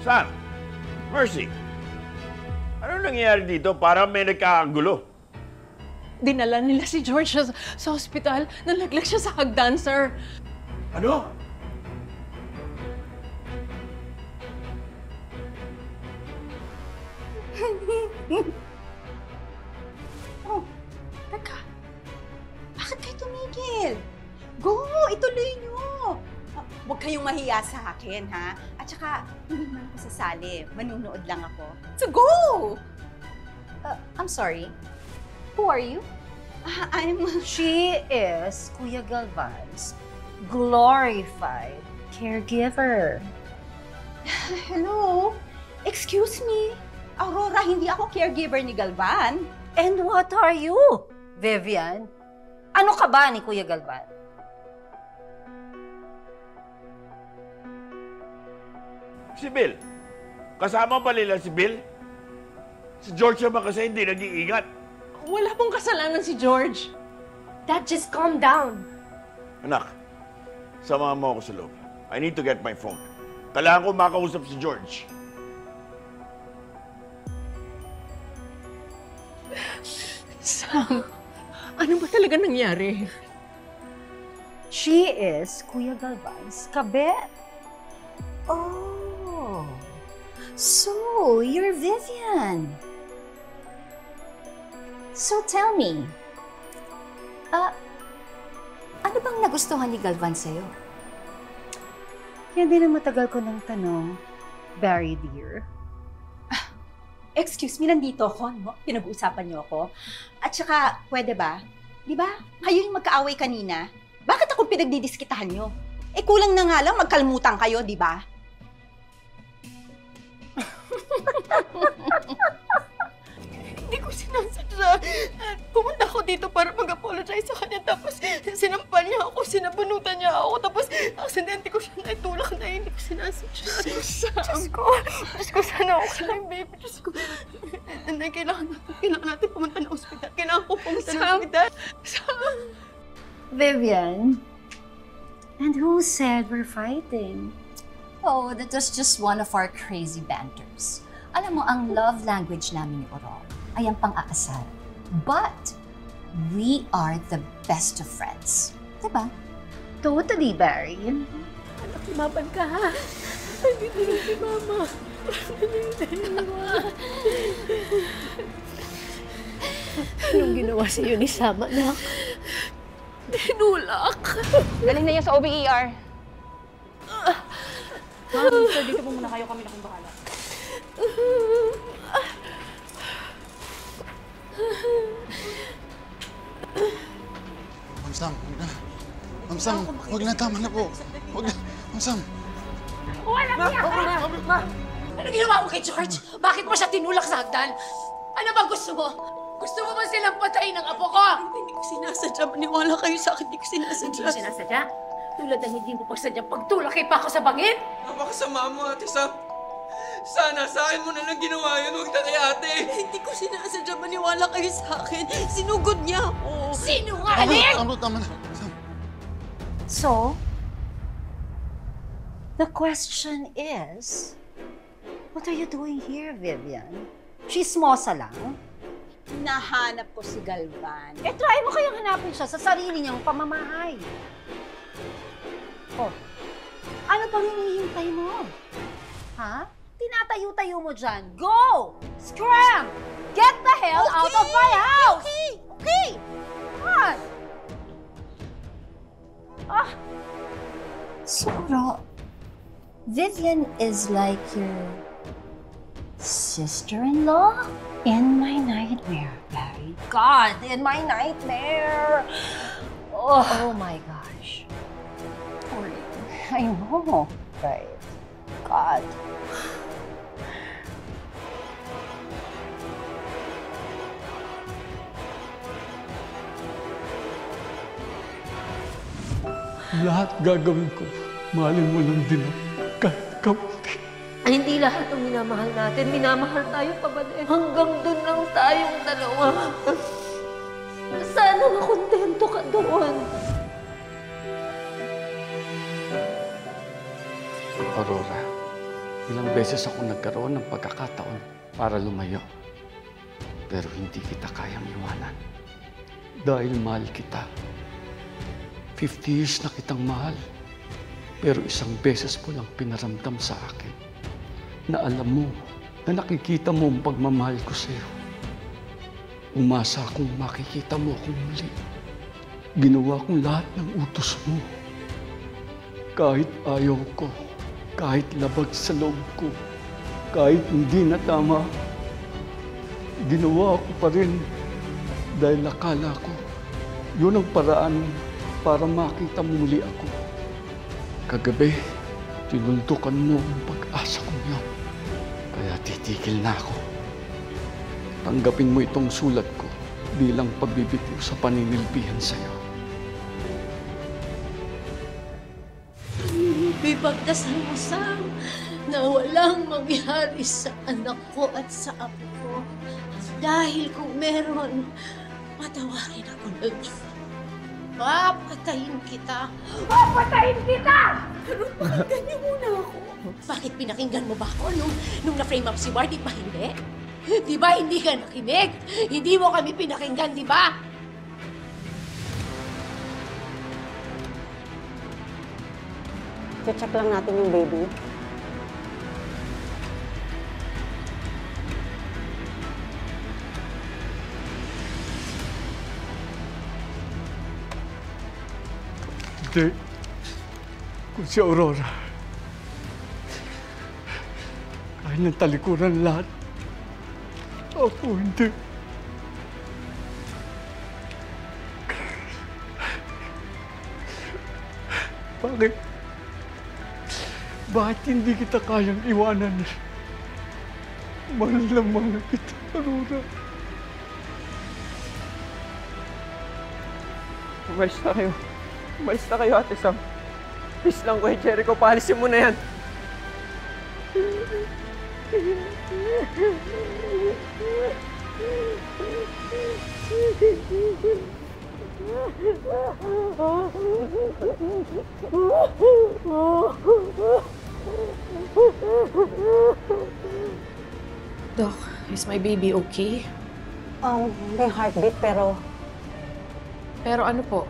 Sam! Mercy! Ano nangyayari dito? Parang may nagkakagulo. Dinala nila si George sa ospital. Nalaglag siya sa hagdan, sir. Ano? Oh, teka. Bakit kayo tumigil? Go! Ituloy nyo! Huwag kayong mahiya sa akin, ha? At saka, hindi naman ako sasali. Manunood lang ako. So go! I'm sorry. Who are you? She is Kuya Galvan's glorified caregiver. Hello? Excuse me? Aurora, hindi ako caregiver ni Galvan. And what are you, Vivian? Ano ka ba ni Kuya Galvan? Si Bill. Kasama ba nila si Bill? Si George naman kasi hindi nag-iingat. Wala pong kasalanan si George. Dad, just calm down. Anak, samahan mo ako sa loob. I need to get my phone. Kailangan ko makausap si George. Sam, ano ba talaga nangyari? She is Kuya Galvan's kabet. Oh, so you're Vivian. So tell me, ano bang nagustuhan ni Galvan sa'yo? Yan din ang matagal ko ng tanong, Barry dear. Excuse me, nandito ako, no? Pinag-uusapan niyo ako. At saka, pwede ba? Di ba? Kayo yung magkaaway kanina. Bakit akong pinagdidiskitahan niyo? Eh, kulang na nga lang magkalmutan kayo, di ba? Hindi ko sinasadya. Pumunta ako dito para mag-apologize sa kanya. Tapos sinampal niya ako, sinabunutan niya ako. Tapos aksidente ko siya naitulak na hindi ko sinasadya. Diyos ko, sana ako lang, baby. Diyos ko. Nanay, kailangan natin pumunta na ospital. Kailangan ko pumunta na ospital. Vivian, and who said we're fighting? Oh, that was just one of our crazy banters. Alam mo, ang love language namin ni Aurora ay ang pang-aasar. But, we are the best of friends. Diba? Totally, Barry. Anak, lumaban ka, ha? Nandito na si Mama. Anong ginawa sa'yo ni Sam, anak? Tinulak. Galing na yan sa OBER. Ma'am, sir, dito po muna kayo. Kami na kung bahala. Ma'am Sam, huwag na. Ma'am Sam, huwag na. Tama na po. Huwag na. Ma'am Sam. Walang niya ka! Ano ginawa mo kay George? Bakit mo siya tinulak sa hagdan? Ano bang gusto mo? Gusto mo ba silang patayin ng apo ko? Hindi ko sinasadya. Maniwala kayo sa akin. Hindi ko sinasadya. Hindi mo sinasadya? Tulad ng hindi mo pagsadyang pagtulak kay Paco sa bangin? Napakasama mo, Ate Sam. Sana sa akin mo na lang ginawa yun, huwag na kay ate. Hindi ko sinasadya. Maniwala kayo sa akin. Sinugod niya ako. Sinungaling! Tama na. Sam. So, the question is, what are you doing here, Vivian? Chismosa lang? Nahanap ko si Galvan. Eh, try mo kayang hanapin siya sa sarili niyang pamamahay. Oh, ano pang hinihintay mo? Ha? Tinatayo-tayo mo dyan. Go! Scram! Get the hell out of my house! Okay! Come on! Siguro, Vivian is like your sister-in-law in my nightmare, Barry. God, in my nightmare! Oh my gosh. I know, right? God. Lahat gagawin ko. Mahalin mo lang din ako. Kahit kaunti. Ay, hindi lahat ng minamahal natin. Minamahal tayo pa ba din? Hanggang doon lang tayong dalawa. Sana makontento ka doon. Aurora, Ilang beses ako nagkaroon ng pagkakataon para lumayo. Pero hindi kita kayang iwanan. Dahil mahal kita. 50 years na kitang mahal. Pero isang beses mo lang pinaramdam sa akin na alam mo, na nakikita mo ang pagmamahal ko sa'yo. Umasa akong makikita mo akong muli. Ginawa kong lahat ng utos mo. Kahit ayaw ko, kahit labag sa loob ko, kahit hindi na tama, ginawa ko pa rin dahil akala ko yun ang paraan para makita mo muli ako. Kagabi, tinuldukan mo ang pag-asa kong yun. Kaya titigil na ako. Tanggapin mo itong sulat ko bilang pagbibitiw sa paninilbihan sa'yo. Ipagdasal mo, Sam, na walang mangyari sa anak ko at sa apo ko. Dahil kung meron, patawarin ako ng Diyos. Papatayin kita! Papatayin kita! Pero bakit ganyan muna ako? Bakit pinakinggan mo ba ako nung na-frame up si Ward? Di ba hindi? Di ba hindi ka nakinig? Hindi mo kami pinakinggan, di ba? Check lang natin yung baby. Hindi. Kung si Aurora, kaya niyang talikuran lahat. Ako hindi. Bakit? Bakit hindi kita kayang iwanan? Mahal na mahal kita, Aurora. Umalis na kayo. Umalis na kayo, Ate Sam. Please lang, Kuya Jericho, paalisin mo na yan. Doc, is my baby okay? May heartbeat pero Pero ano po?